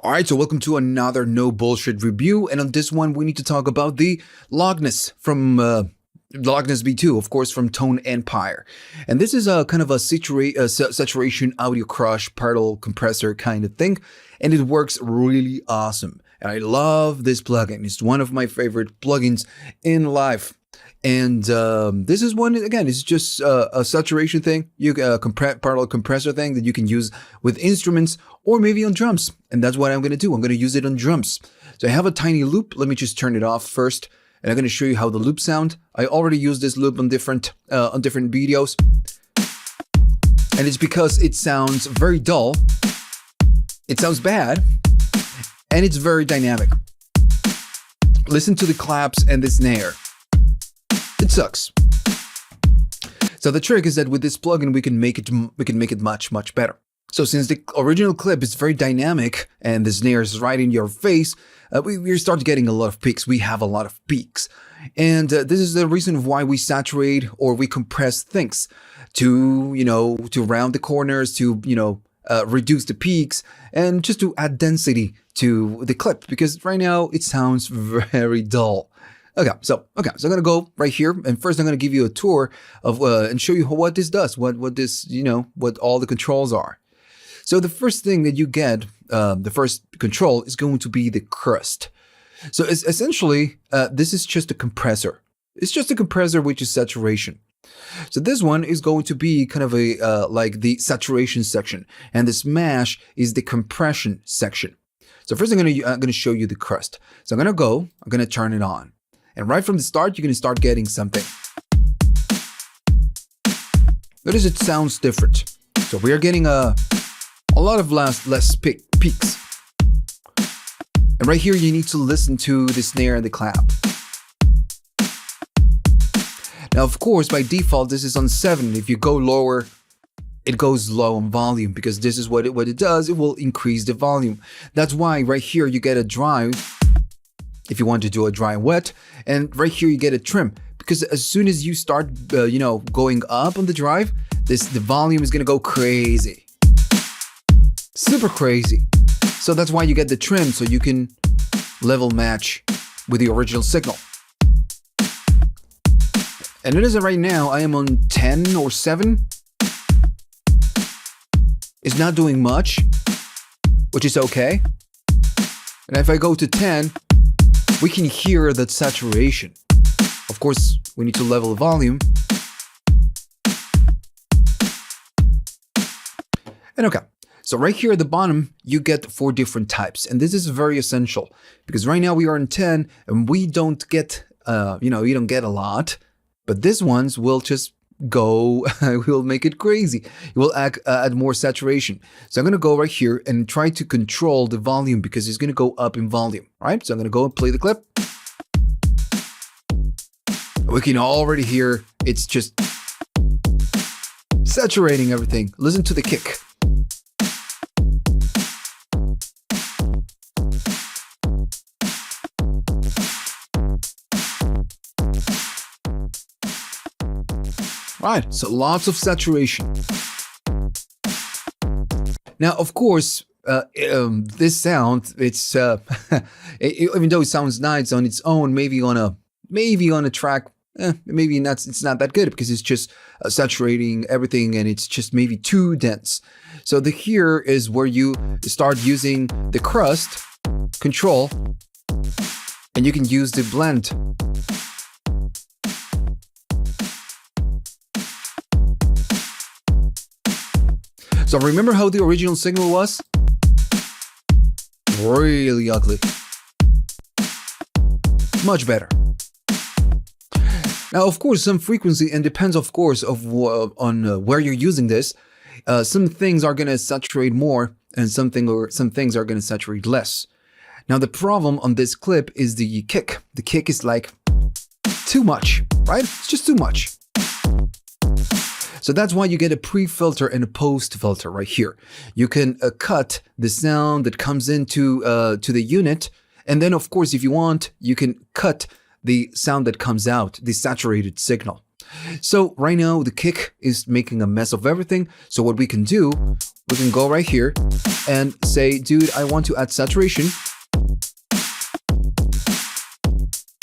Alright, so welcome to another no bullshit review, and on this one we need to talk about the Locness from Locness V2, of course, from Tone Empire. And this is a kind of a saturation audio crush parallel compressor kind of thing, and it works really awesome. And I love this plugin. It's one of my favorite plugins in life. And this is one, again, it's just a saturation thing, parallel compressor thing that you can use with instruments or maybe on drums. And that's what I'm going to do. I'm going to use it on drums. So I have a tiny loop. Let me just turn it off first. And I'm going to show you how the loops sound. I already used this loop on different videos. And it's because it sounds very dull. It sounds bad. And it's very dynamic. Listen to the claps and the snare. It sucks. So the trick is that with this plugin we can make it much better. So since the original clip is very dynamic and the snare is right in your face, we start getting a lot of peaks. We have a lot of peaks, and this is the reason why we saturate or we compress things to round the corners, to reduce the peaks, and just to add density to the clip, because right now it sounds very dull. Okay, so I'm gonna go right here, and first I'm gonna give you a tour of and show you what this does, what all the controls are. So the first thing that you get, the first control is going to be the crust. So it's essentially this is just a compressor. It's just a compressor which is saturation. So this one is going to be kind of a like the saturation section, and the smash is the compression section. So first I'm gonna show you the crust. So I'm gonna turn it on. And right from the start, you're going to start getting something. Notice it sounds different. So we are getting a lot of less peaks. And right here, you need to listen to the snare and the clap. Now, of course, by default, this is on 7. If you go lower, it goes low on volume, because this is what it does. It will increase the volume. That's why right here, you get a dry. If you want to do a dry and wet, and right here you get a trim, because as soon as you start going up on the drive, the volume is gonna go crazy, super crazy. So that's why you get the trim, so you can level match with the original signal. And notice that right now I am on 10 or 7. It's not doing much, which is okay. And if I go to 10, we can hear that saturation. Of course, we need to level the volume. And okay, so right here at the bottom, you get 4 different types. And this is very essential, because right now we are in 10 and we don't get, you don't get a lot, but these ones will just go, we'll make it crazy. It will add more saturation. So I'm going to go right here and try to control the volume, because it's going to go up in volume. All right, so I'm going to go and play the clip. We can already hear it's just saturating everything. Listen to the kick. Right, so lots of saturation. Now, of course, this sound, it's even though it sounds nice on its own, maybe on a track, maybe not. It's not that good, because it's just saturating everything, and it's just maybe too dense. So here is where you start using the crust control, and you can use the blend. So remember how the original signal was? Really ugly. Much better. Now, of course, some frequency, and depends, of course, on where you're using this. Some things are going to saturate more, and some things are going to saturate less. Now, the problem on this clip is the kick. The kick is like too much, right? It's just too much. So that's why you get a pre-filter and a post-filter right here. You can cut the sound that comes into to the unit, and then, of course, if you want, you can cut the sound that comes out, the saturated signal. So right now, the kick is making a mess of everything. So what we can do, we can go right here and say, dude, I want to add saturation,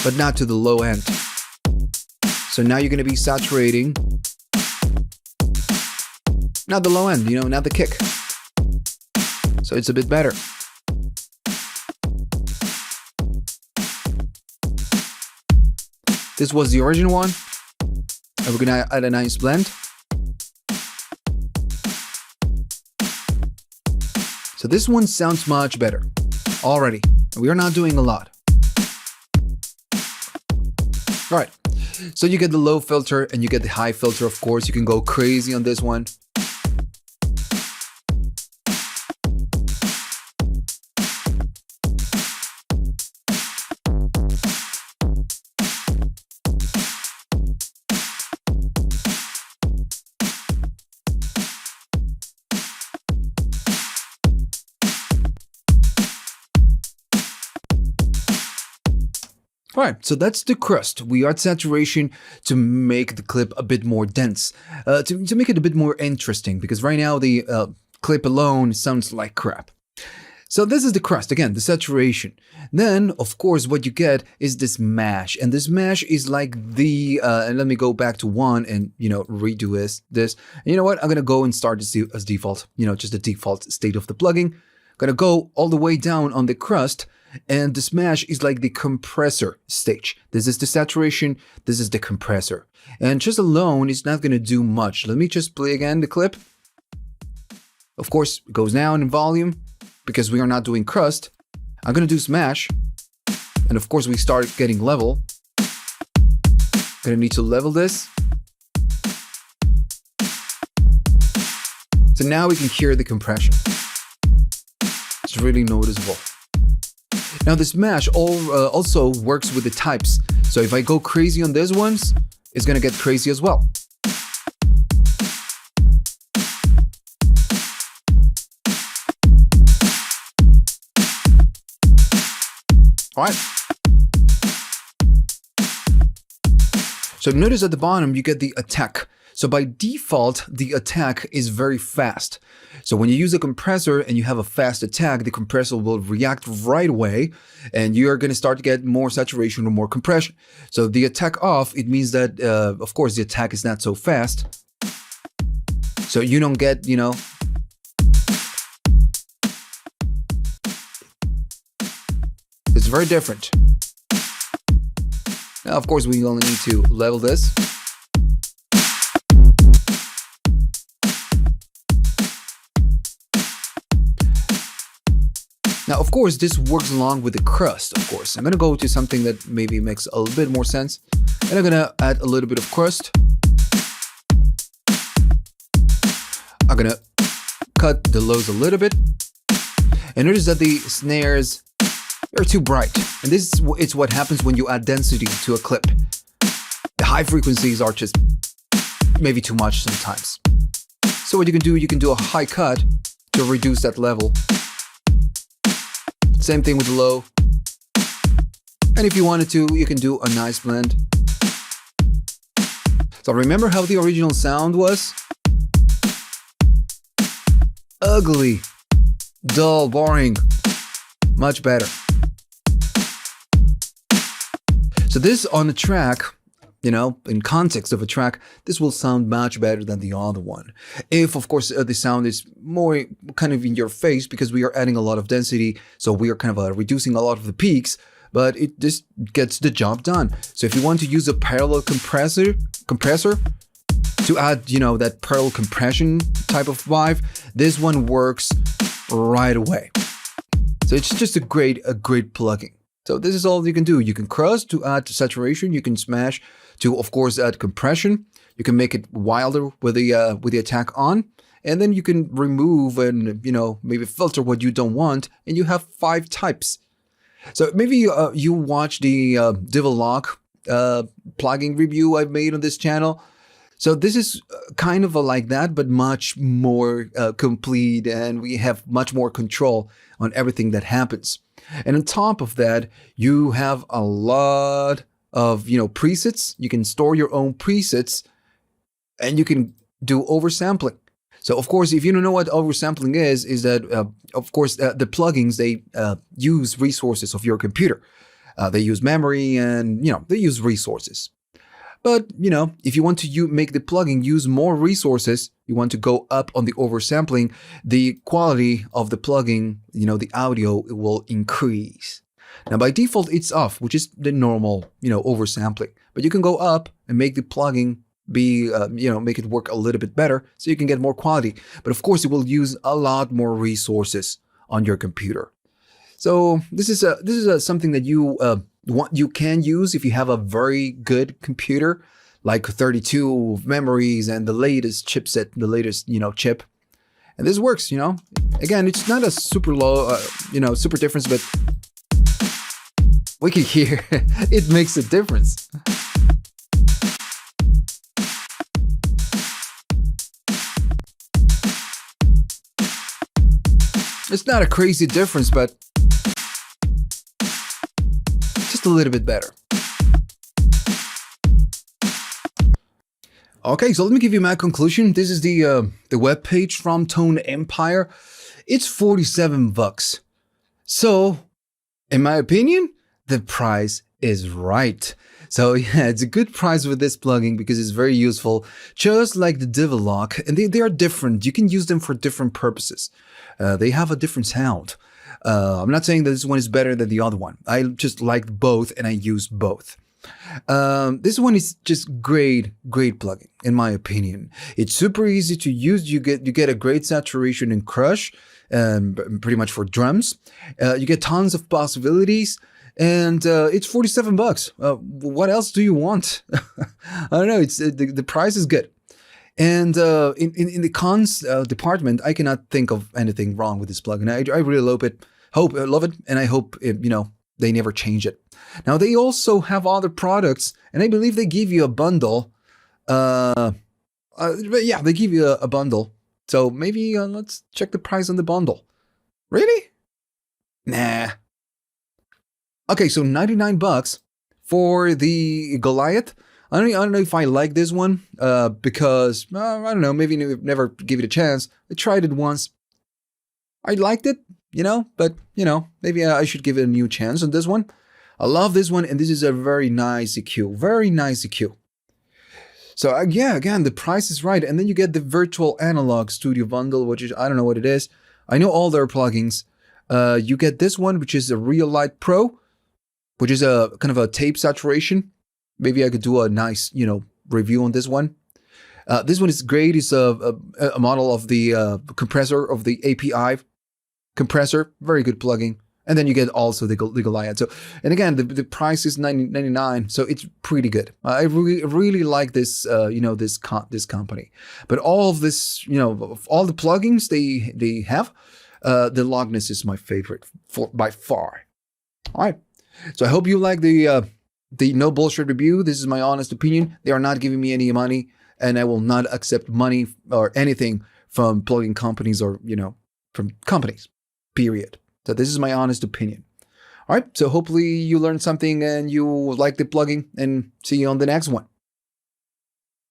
but not to the low end. So now you're going to be saturating, not the low end, not the kick. So it's a bit better. This was the original one. And we're going to add a nice blend. So this one sounds much better already. We are not doing a lot. All right. So you get the low filter and you get the high filter, of course. You can go crazy on this one. All right, so that's the crust. We add saturation to make the clip a bit more dense, to make it a bit more interesting, because right now the clip alone sounds like crap. So this is the crust, again, the saturation. Then, of course, what you get is this mash, and this mash is like the, and let me go back to one and, redo this. And you know what? I'm going to go and start this as default, just the default state of the plugin. I'm going to go all the way down on the crust. And the smash is like the compressor stage. This is the saturation, this is the compressor. And just alone is not going to do much. Let me just play again the clip. Of course, it goes down in volume because we are not doing crust. I'm going to do smash. And of course, we start getting level. Going to need to level this. So now we can hear the compression. It's really noticeable. Now the smash also works with the types. So if I go crazy on these ones, it's gonna get crazy as well. All right. So notice at the bottom, you get the attack. So by default, the attack is very fast. So when you use a compressor and you have a fast attack, the compressor will react right away and you're going to start to get more saturation or more compression. So the attack off, it means that, of course, the attack is not so fast. So you don't get, it's very different. Now, of course, we only need to level this. Now, of course, this works along with the crust, of course. I'm going to go to something that maybe makes a little bit more sense. And I'm going to add a little bit of crust. I'm going to cut the lows a little bit. And notice that the snares are too bright. And this is what happens when you add density to a clip. The high frequencies are just maybe too much sometimes. So what you can do a high cut to reduce that level. Same thing with the low. And if you wanted to, you can do a nice blend. So remember how the original sound was? Ugly, dull, boring. Much better. So this on a track, in context of a track, this will sound much better than the other one. If, of course, the sound is more kind of in your face because we are adding a lot of density, so we are kind of reducing a lot of the peaks, but this gets the job done. So if you want to use a parallel compressor to add, that parallel compression type of vibe, this one works right away. So it's just a great plugin. So this is all you can do. You can crust to add saturation. You can smash to, of course, add compression. You can make it wilder with the attack on, and then you can remove and maybe filter what you don't want, and you have 5 types. So maybe you watch the Loch plugin review I've made on this channel. So this is kind of like that, but much more complete, and we have much more control on everything that happens. And on top of that, you have a lot of, presets. You can store your own presets and you can do oversampling. So of course, if you don't know what oversampling is that of course the plugins they use resources of your computer. They use memory and they use resources. But if you want to make the plugin use more resources, you want to go up on the oversampling, the quality of the plugin, the audio will increase. Now by default it's off, which is the normal oversampling. But you can go up and make the plugin be make it work a little bit better so you can get more quality. But of course it will use a lot more resources on your computer. So this is something that you can use if you have a very good computer, like 32 memories and the latest chipset, the latest chip, and this works. Again, it's not a super low super difference, but we can hear it makes a difference. It's not a crazy difference, but just a little bit better. Okay, so let me give you my conclusion. This is the web page from Tone Empire. It's $47. So, in my opinion, the price is right. So yeah, it's a good price with this plugin because it's very useful, just like the Devil Lock, and they are different. You can use them for different purposes. They have a different sound. I'm not saying that this one is better than the other one. I just like both and I use both. This one is just great plugin in my opinion. It's super easy to use. You get a great saturation in crush, pretty much for drums. You get tons of possibilities. And it's $47. What else do you want? I don't know. It's the price is good. And in the cons department, I cannot think of anything wrong with this plugin. I really love it, and I hope they never change it. Now they also have other products, and I believe they give you a bundle. But yeah, they give you a bundle. So maybe let's check the price on the bundle. Really? Nah. Okay, so $99 for the Goliath. I don't know if I like this one because I don't know, maybe never give it a chance. I tried it once. I liked it, but maybe I should give it a new chance on this one. I love this one, and this is a very nice EQ, very nice EQ. So yeah, again, the price is right, and then you get the Virtual Analog Studio Bundle, which is I don't know what it is. I know all their plugins. You get this one, which is a Real Light Pro, which is a kind of a tape saturation. Maybe I could do a nice, review on this one. This one is great. It's a model of the compressor of the API compressor. Very good plugin. And then you get also the Goliath. So, and again, the price is $99, so it's pretty good. I really like this, this company. But all of this, all the plugins they have, the Locness is my favorite by far. All right. So I hope you like the no bullshit review. This is my honest opinion. They are not giving me any money, and I will not accept money or anything from plugin companies or, from companies, period. So this is my honest opinion. All right. So hopefully you learned something and you like the plugin, and see you on the next one.